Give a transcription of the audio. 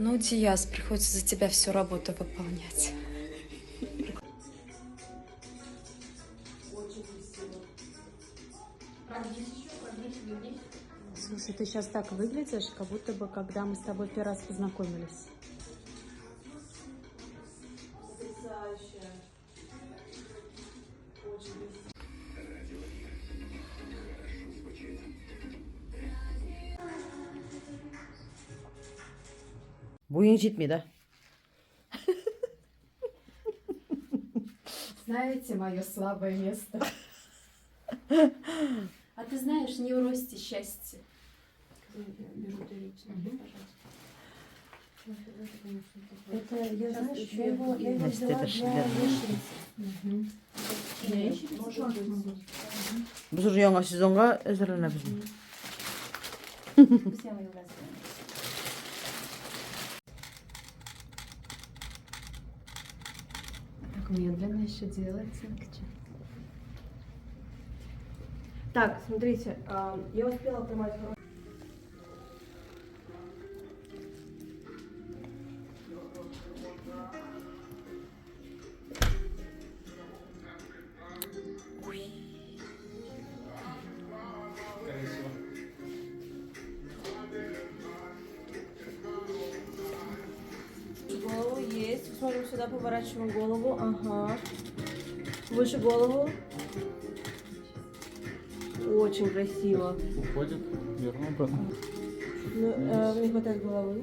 Ну, Диас, приходится за тебя всю работу выполнять. Слушай, ты сейчас так выглядишь, как будто бы, когда мы с тобой первый раз познакомились. Boyun жетмейді. Знаете мое слабое место? А ты знаешь, не в росте счастье. Это, я знаю, я его Настя, взяла это для шедевр. ящерицы. Біз уже жаңа сезонға әзірленеміз. Так медленно еще делается. Так, смотрите, я успела поймать хороший. Голову есть. Смотрим сюда, поворачиваем голову. Ага. Выше голову. Очень красиво. Уходит, верну обратно. Ну, не хватает головы.